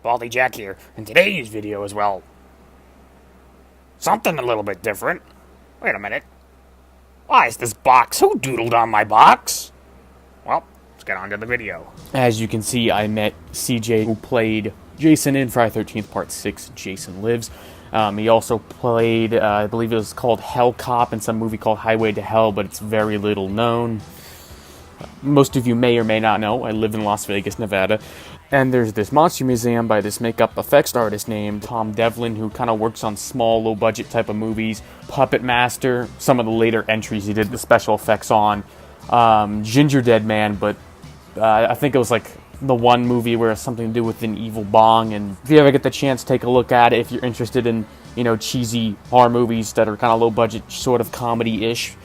Baldy Jack here, and today's video is, well, something a little bit different. Wait a minute. Why is this box? Who doodled on my box? Well, let's get on to the video. As you can see, I met CJ, who played Jason in Friday the 13th Part 6, Jason Lives. He also played, I believe it was called Hell Cop in some movie called Highway to Hell, but it's very little known. Most of you may or may not know, I live in Las Vegas, Nevada, and there's this monster museum by this makeup effects artist named Tom Devlin, who kind of works on small, low-budget type of movies. Puppet Master, some of the later entries he did the special effects on. Ginger Dead Man, but I think it was like the one movie where it's something to do with an evil bong, and if you ever get the chance, take a look at it if you're interested in, you know, cheesy horror movies that are kind of low-budget, sort of comedy-ish.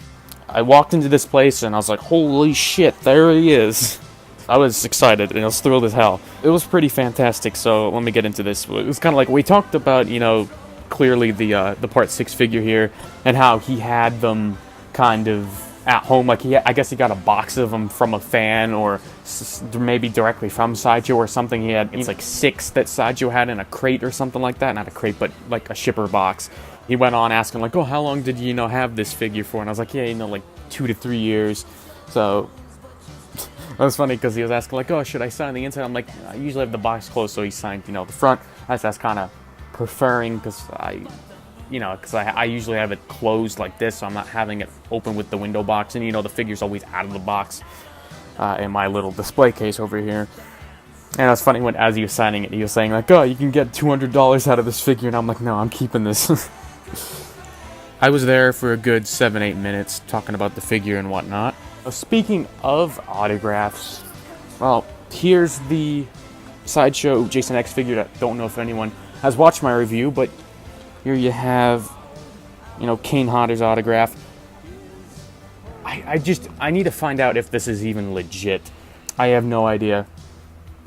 I walked into this place and I was like, holy shit, there he is. I was excited and I was thrilled as hell. It was pretty fantastic, so let me get into this. It was kind of like, we talked about, you know, clearly the Part 6 figure here, and how he had them kind of at home. Like, I guess he got a box of them from a fan, or maybe directly from Sideshow or something. It's like 6 that Sideshow had in a crate or something like that. Not a crate, but like a shipper box. He went on asking, like, oh, how long did you, have this figure for? And I was like, yeah, like 2 to 3 years. So it was funny because he was asking, like, oh, should I sign the inside? I'm like, I usually have the box closed, so he signed, the front. That's kind of preferring, because I usually have it closed like this, so I'm not having it open with the window box. And, the figure's always out of the box in my little display case over here. And it was funny as he was signing it, he was saying, like, oh, you can get $200 out of this figure. And I'm like, no, I'm keeping this. I was there for a good 7-8 minutes talking about the figure and whatnot. Speaking of autographs, well, here's the Sideshow Jason X figure. I don't know if anyone has watched my review, but here you have, Kane Hodder's autograph. I need to find out if this is even legit. I have no idea.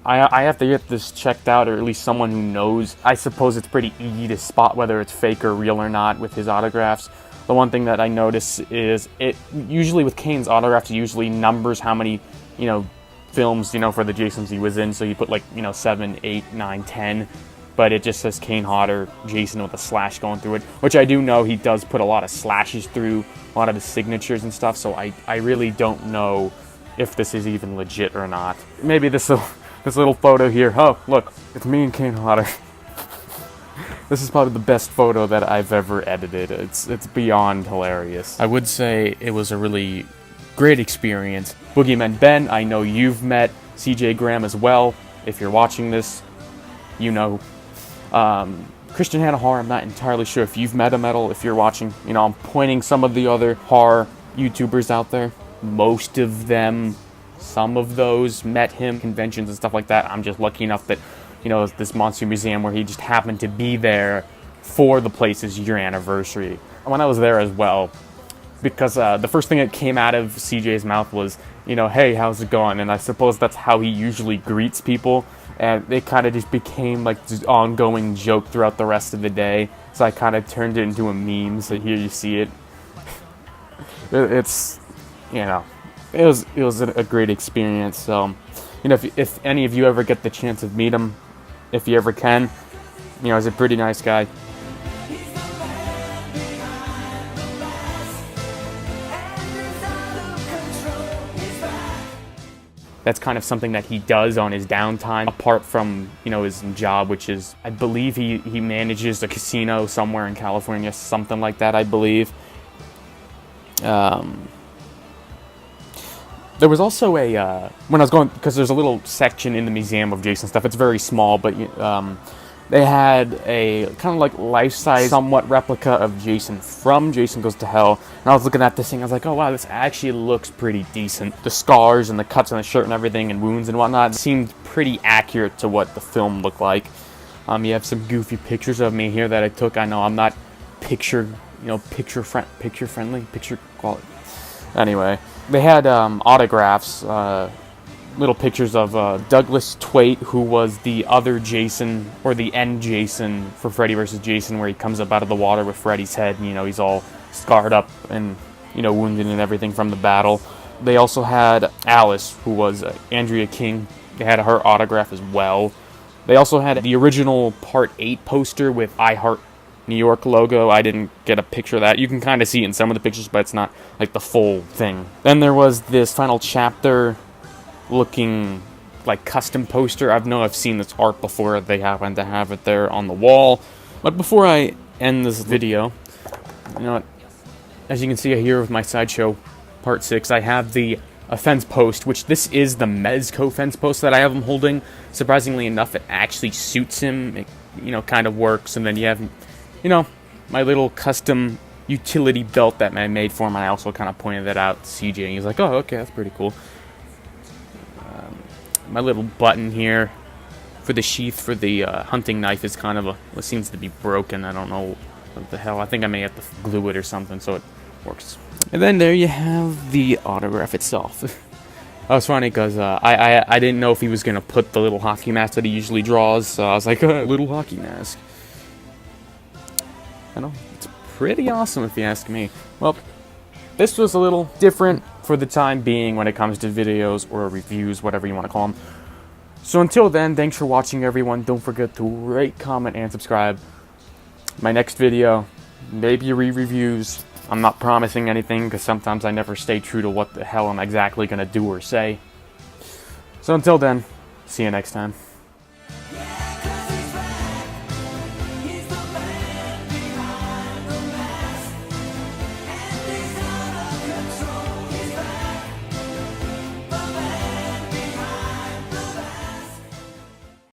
I have to get this checked out, or at least someone who knows. I suppose it's pretty easy to spot whether it's fake or real or not with his autographs. The one thing that I notice is it usually with Kane's autographs, it usually numbers how many, films, for the Jasons he was in. So you put like, 7, 8, 9, 10. But it just says Kane Hodder, Jason with a slash going through it, which I do know he does put a lot of slashes through a lot of his signatures and stuff. So I really don't know if this is even legit or not. Maybe this little photo here. Oh, look, it's me and Kane Hodder. This is probably the best photo that I've ever edited. It's beyond hilarious. I would say it was a really great experience. Boogeyman Ben, I know you've met CJ Graham as well. If you're watching this, you know. Christian Hannah Horror, I'm not entirely sure if you've met him at all. If you're watching, I'm pointing some of the other horror YouTubers out there. Most of them, some of those met him, conventions and stuff like that. I'm just lucky enough that, this monster museum where he just happened to be there for the place's year anniversary. When I was there as well, because the first thing that came out of CJ's mouth was, hey, how's it going? And I suppose that's how he usually greets people. And it kind of just became like this ongoing joke throughout the rest of the day. So I kind of turned it into a meme. So here you see it. It's, it was a great experience. So, if any of you ever get the chance to meet him, if you ever can, he's a pretty nice guy. That's kind of something that he does on his downtime, apart from, his job, which is, I believe he manages a casino somewhere in California, something like that, I believe. There was also when I was going, because there's a little section in the museum of Jason stuff. It's very small, but they had a kind of like life-size, somewhat replica of Jason from Jason Goes to Hell. And I was looking at this thing, I was like, oh wow, this actually looks pretty decent. The scars and the cuts on the shirt and everything and wounds and whatnot seemed pretty accurate to what the film looked like. You have some goofy pictures of me here that I took. I know I'm not picture friendly. Anyway, they had autographs, little pictures of Douglas Twait, who was the other Jason, or the end Jason for Freddy vs. Jason, where he comes up out of the water with Freddy's head, and, he's all scarred up and, wounded and everything from the battle. They also had Alice, who was Andrea King. They had her autograph as well. They also had the original Part 8 poster with I Heart New York logo. I didn't get a picture of that. You can kind of see it in some of the pictures, but it's not like the full thing. Then there was this final chapter looking like custom poster. I've seen this art before. They happen to have it there on the wall. But before I end this video, you know what? As you can see here with my Sideshow Part 6, I have the fence post, which this is the Mezco fence post that I have him holding. Surprisingly enough, it actually suits him. It, kind of works. And then you have, my little custom utility belt that I made for him. I also kind of pointed that out to CJ, and he's like, oh, okay, that's pretty cool. My little button here for the sheath for the hunting knife is kind of what seems to be broken. I don't know what the hell. I think I may have to glue it or something so it works. And then there you have the autograph itself. That was funny because I didn't know if he was going to put the little hockey mask that he usually draws, so I was like, little hockey mask. I know, it's pretty awesome if you ask me. Well, this was a little different for the time being when it comes to videos or reviews, whatever you want to call them. So until then, thanks for watching, everyone. Don't forget to rate, comment, and subscribe. My next video, maybe re-reviews. I'm not promising anything because sometimes I never stay true to what the hell I'm exactly going to do or say. So until then, see you next time.